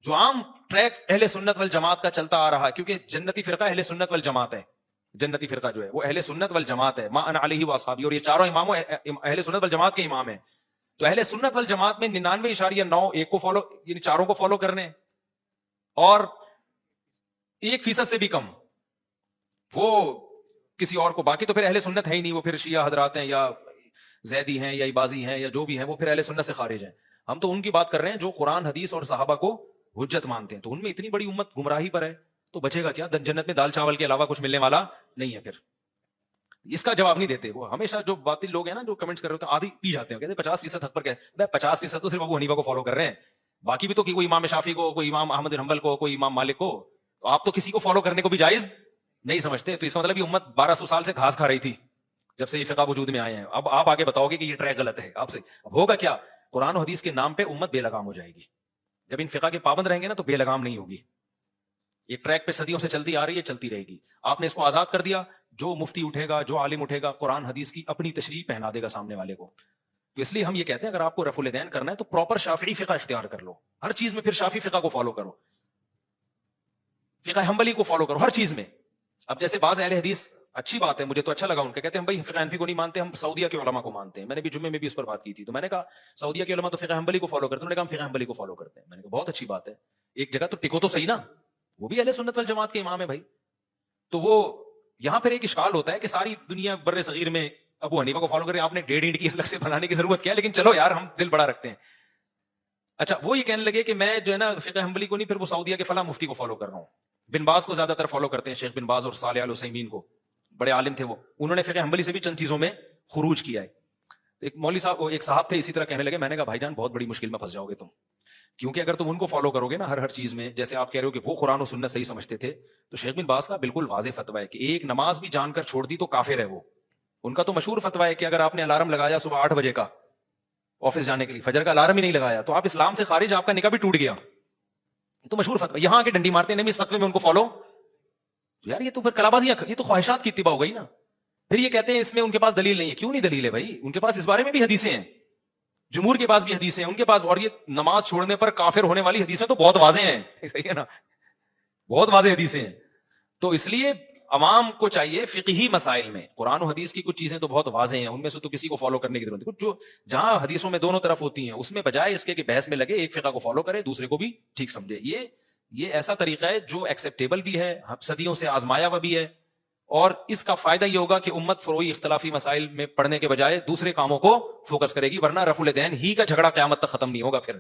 جو عام ٹریک اہل سنت والجماعت کا چلتا آ رہا ہے، کیونکہ جنتی فرقہ اہل سنت والجماعت ہے، جنتی فرقہ جو ہے وہ اہل سنت والجماعت ہے، ما انا علیہ واصحابی، اور یہ چاروں اماموں اہل سنت والجماعت کے امام ہیں. تو اہل سنت والجماعت میں 99.9 کو فالو، یعنی چاروں کو فالو کرنے، اور 1% سے بھی کم وہ کسی اور کو، باقی تو پھر اہل سنت ہے ہی نہیں، وہ پھر شیعہ حضرات ہیں یا زیدی ہیں یا عباضی ہیں یا جو بھی ہیں، وہ پھر اہل سنت سے خارج ہیں. ہم تو ان کی بات کر رہے ہیں جو قرآن حدیث اور صحابہ کو حجت مانتے ہیں. تو ان میں اتنی بڑی امت گمراہی پر ہے تو بچے گا کیا؟ جنت میں دال چاول کے علاوہ کچھ ملنے والا نہیں ہے. پھر اس کا جواب نہیں دیتے. وہ ہمیشہ جو باطل لوگ ہیں نا، جو کمنٹس کر رہے ہوتے ہیں، آدھی پی جاتے ہیں، کہتے ہیں 50% حق پر کیا ہے؟ 50% تو صرف ابو حنیفہ کو فالو کر رہے ہیں، باقی بھی تو کوئی امام شافعی کو، کوئی امام احمد بن حنبل کو، کوئی امام مالک کو. تو آپ تو کسی کو فالو کرنے کو بھی جائز نہیں سمجھتے. تو اس کا مطلب یہ امت 1200 سال سے گھاس کھا رہی تھی جب سے یہ فقہ وجود میں آئے ہیں. اب آپ آگے بتاؤ گے کہ یہ ٹریک غلط ہے آپ سے. اب ہوگا کیا؟ قرآن و حدیث کے نام پہ امت بے لگام ہو جائے گی. جب ان فقہ کے پابند رہیں گے نا تو بے لگام نہیں ہوگی. ایک ٹریک پہ صدیوں سے چلتی آ رہی ہے، چلتی رہے گی. آپ نے اس کو آزاد کر دیا، جو مفتی اٹھے گا، جو عالم اٹھے گا، قرآن حدیث کی اپنی تشریح پہنا دے گا سامنے والے کو. تو اس لیے ہم یہ کہتے ہیں اگر آپ کو رفع الدین کرنا ہے تو پراپر شافعی فقہ اختیار کر لو ہر چیز میں، پھر شافعی فقہ کو فالو کرو، فقہ حنبلی کو فالو کرو ہر چیز میں. اب جیسے بعض اہل حدیث، اچھی بات ہے، مجھے تو اچھا لگا ان کا، کہتے ہیں ہم بھائی فقہ حنفی کو نہیں مانتے، ہم سعودیہ کے علماء کو مانتے ہیں. میں نے بھی جمعے میں بھی اس پر بات کی تھی، تو میں نے کہا سعودیہ کے علماء تو فقہ حنبلی کو فالو کرتے ہیں. انہوں نے کہا ہم فقہ حنبلی کو فالو کرتے ہیں. میں نے کہا بہت اچھی بات ہے، ایک جگہ تو ٹکو تو صحیح نا، وہ بھی اہل سنت والجماعت کے امام ہے بھائی. تو وہ یہاں پھر ایک اشکال ہوتا ہے کہ ساری دنیا بر صغیر میں ابو حنیفہ کو فالو کرے، آپ نے 1.5 اینٹ کی الگ سے بنانے کی ضرورت کیا ہے؟ لیکن چلو یار ہم دل بڑا رکھتے ہیں. اچھا وہ یہ کہنے لگے کہ میں جو ہے نا فقہ حنبلی کو نہیں، پھر وہ سعودیہ کے فلاں مفتی کو فالو کر رہا ہوں. بن باز کو زیادہ تر فالو کرتے ہیں، شیخ بن باز اور صالح العثیمین کو، بڑے عالم تھے وہ. انہوں نے فقہ حنبلی سے بھی چند چیزوں میں خروج کیا ہے. ایک مولوی صاحب، ایک صاحب تھے اسی طرح کہنے لگے. میں نے کہا بھائی جان بہت بڑی مشکل میں پھنس جاؤ گے تم، کیونکہ اگر تم ان کو فالو کرو گے نا ہر چیز میں، جیسے آپ کہہ رہے ہو کہ وہ قرآن و سنت صحیح سمجھتے تھے، تو شیخ بن باز کا بالکل واضح فتویٰ ہے کہ ایک نماز بھی جان کر چھوڑ دی تو کافر ہے وہ. ان کا تو مشہور فتویٰ ہے کہ اگر آپ نے الارم لگایا صبح 8 بجے کا آفس جانے کے لیے، فجر کا الارم ہی نہیں لگایا، تو آپ اسلام سے خارج، آپ کا نکاح بھی ٹوٹ گیا. یہ تو مشہور فتویٰ. یہاں آ کے ڈنڈی مارتے ہیں نہیں اس فتوے میں ان کو فالو. یار یہ تو پھر کلابازی، یہ تو خواہشات کی اتباع ہو گئی نا. پھر یہ کہتے ہیں اس میں ان کے پاس دلیل نہیں ہے. کیوں نہیں دلیل ہے بھائی؟ ان کے پاس اس بارے میں بھی حدیثیں ہیں، جمہور کے پاس بھی حدیثیں ہیں، ان کے پاس. اور یہ نماز چھوڑنے پر کافر ہونے والی حدیثیں تو بہت واضح ہیں، صحیح ہے نا، بہت واضح حدیثیں ہیں. تو اس لیے عوام کو چاہیے فقہی مسائل میں قرآن و حدیث کی کچھ چیزیں تو بہت واضح ہیں، ان میں سے تو کسی کو فالو کرنے کی ضرورت نہیں. کچھ جو جہاں حدیثوں میں دونوں طرف ہوتی ہیں اس میں بجائے اس کے کہ بحث میں لگے، ایک فقہ کو فالو کرے، دوسرے کو بھی ٹھیک سمجھے. یہ ایسا طریقہ ہے جو ایکسیپٹیبل بھی ہے، صدیوں سے آزمایا ہوا بھی ہے. اور اس کا فائدہ یہ ہوگا کہ امت فروئی اختلافی مسائل میں پڑھنے کے بجائے دوسرے کاموں کو فوکس کرے گی، ورنہ رفع الدین ہی کا جھگڑا قیامت تک ختم نہیں ہوگا. پھر